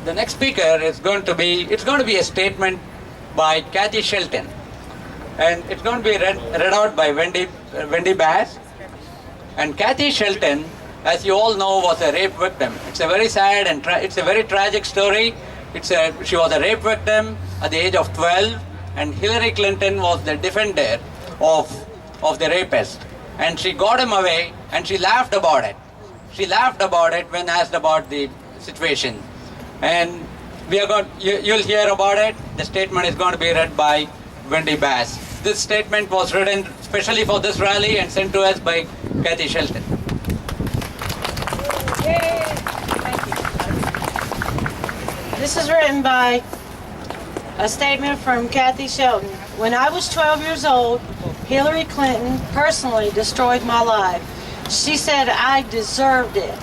The next speaker is going to be, it's going to be a statement by Kathy Shelton. And it's going to be read out by Wendy Bass. And Kathy Shelton, as you all know, was a rape victim. It's a very sad and it's a very tragic story. She was a rape victim at the age of 12, and Hillary Clinton was the defender of the rapist. And she got him away, and she laughed about it. She laughed about it when asked about the situation. And you'll hear about it. The statement is going to be read by Wendy Bass. This statement was written specially for this rally and sent to us by Kathy Shelton. Yay. Thank you. This is written by a statement from Kathy Shelton. When I was 12 years old, Hillary Clinton personally destroyed my life. She said I deserved it.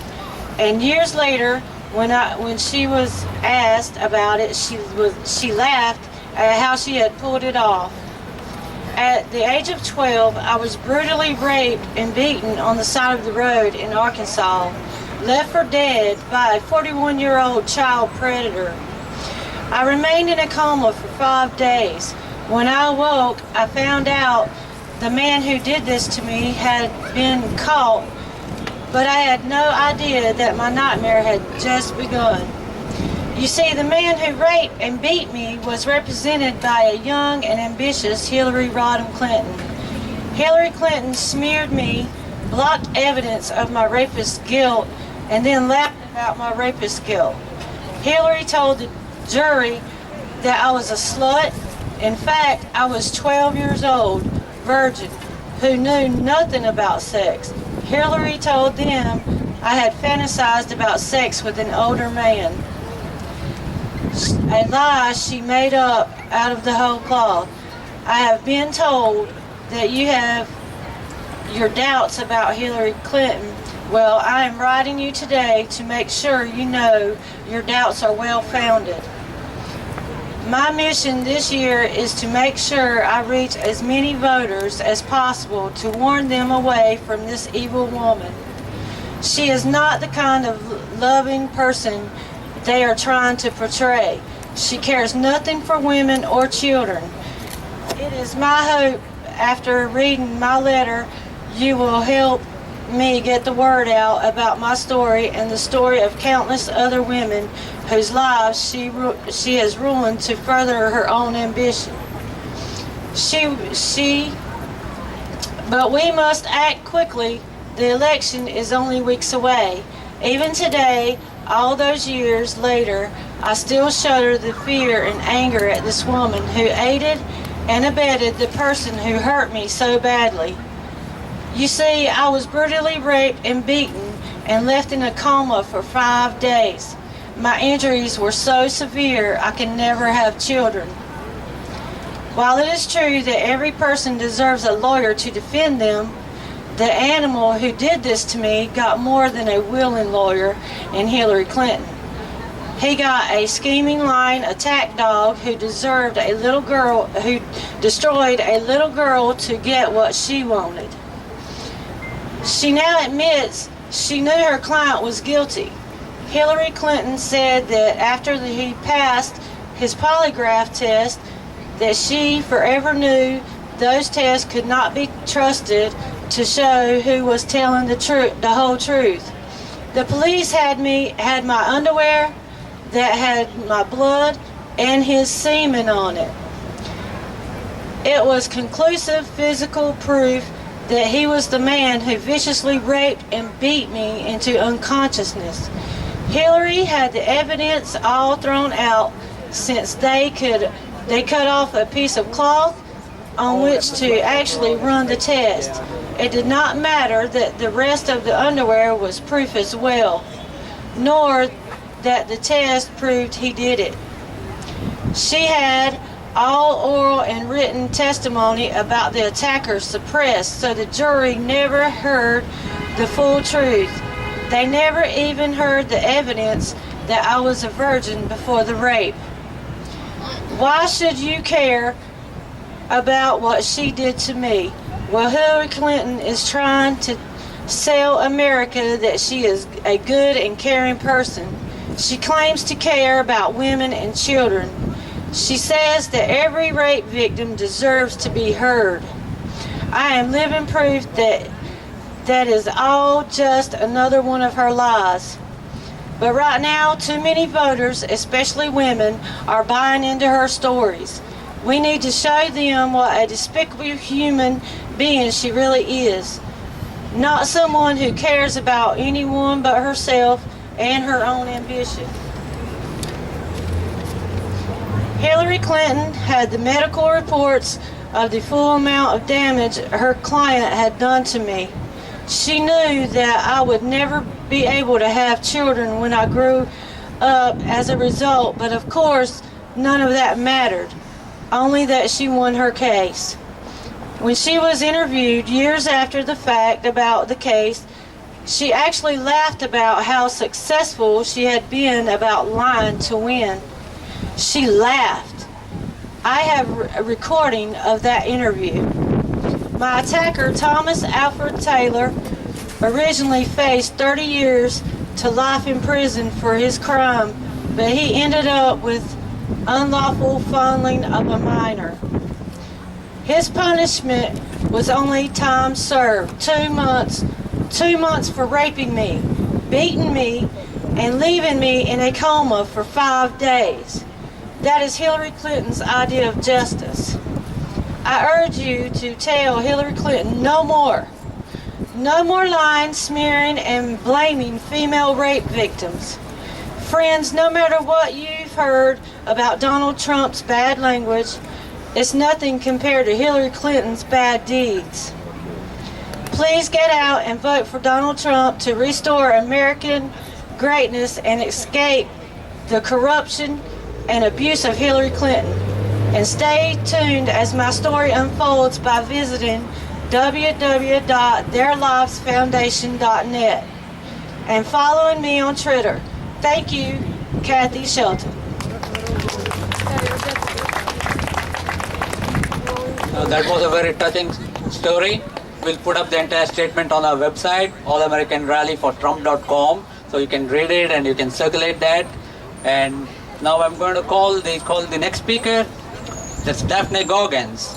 And years later, when she was asked about it, she laughed at how she had pulled it off. At the age of 12, I was brutally raped and beaten on the side of the road in Arkansas, left for dead by a 41-year-old child predator. I remained in a coma for 5 days. When I awoke, I found out the man who did this to me had been caught, but I had no idea that my nightmare had just begun. You see, the man who raped and beat me was represented by a young and ambitious Hillary Rodham Clinton. Hillary Clinton smeared me, blocked evidence of my rapist's guilt, and then laughed about my rapist's guilt. Hillary told the jury that I was a slut. In fact, I was 12 years old, virgin, who knew nothing about sex. Hillary told them I had fantasized about sex with an older man. A lie she made up out of the whole cloth. I have been told that you have your doubts about Hillary Clinton. Well, I am writing you today to make sure you know your doubts are well founded. My mission this year is to make sure I reach as many voters as possible to warn them away from this evil woman. She is not the kind of loving person they are trying to portray. She cares nothing for women or children. It is my hope after reading my letter you will help me get the word out about my story and the story of countless other women whose lives she has ruined to further her own ambition. But we must act quickly. The election is only weeks away. Even today, all those years later, I still shudder the fear and anger at this woman who aided and abetted the person who hurt me so badly. You see, I was brutally raped and beaten and left in a coma for 5 days. My injuries were so severe I can never have children. While it is true that every person deserves a lawyer to defend them, the animal who did this to me got more than a willing lawyer in Hillary Clinton. He got a scheming, lying attack dog who destroyed a little girl to get what she wanted. She now admits she knew her client was guilty. Hillary Clinton said that after he passed his polygraph test, that she forever knew those tests could not be trusted to show who was telling the whole truth. The police had my underwear that had my blood and his semen on it. It was conclusive physical proof that he was the man who viciously raped and beat me into unconsciousness. Hillary had the evidence all thrown out since they cut off a piece of cloth on which to actually run the test. It did not matter that the rest of the underwear was proof as well, nor that the test proved he did it. She had all oral and written testimony about the attacker suppressed, so the jury never heard the full truth. They never even heard the evidence that I was a virgin before the rape. Why should you care about what she did to me? Well, Hillary Clinton is trying to sell America that she is a good and caring person. She claims to care about women and children. She says that every rape victim deserves to be heard. I am living proof that that is all just another one of her lies. But right now, too many voters, especially women, are buying into her stories. We need to show them what a despicable human being she really is. Not someone who cares about anyone but herself and her own ambition. Hillary Clinton had the medical reports of the full amount of damage her client had done to me. She knew that I would never be able to have children when I grew up as a result, but of course, none of that mattered, only that she won her case. When she was interviewed years after the fact about the case, she actually laughed about how successful she had been about lying to win. She laughed. I have a recording of that interview. My attacker, Thomas Alfred Taylor, originally faced 30 years to life in prison for his crime, but he ended up with unlawful fondling of a minor. His punishment was only time served, 2 months. 2 months for raping me, beating me, and leaving me in a coma for 5 days. That is Hillary Clinton's idea of justice. I urge you to tell Hillary Clinton no more. No more lying, smearing, and blaming female rape victims. Friends, no matter what you've heard about Donald Trump's bad language, it's nothing compared to Hillary Clinton's bad deeds. Please get out and vote for Donald Trump to restore American greatness and escape the corruption and abuse of Hillary Clinton. And stay tuned as my story unfolds by visiting www.theirlivesfoundation.net and following me on Twitter. Thank you, Kathy Shelton. That was a very touching story. We'll put up the entire statement on our website, allamericanrallyfortrump.com, so you can read it and you can circulate that. And now I'm going to call the next speaker. That's Daphne Goggins.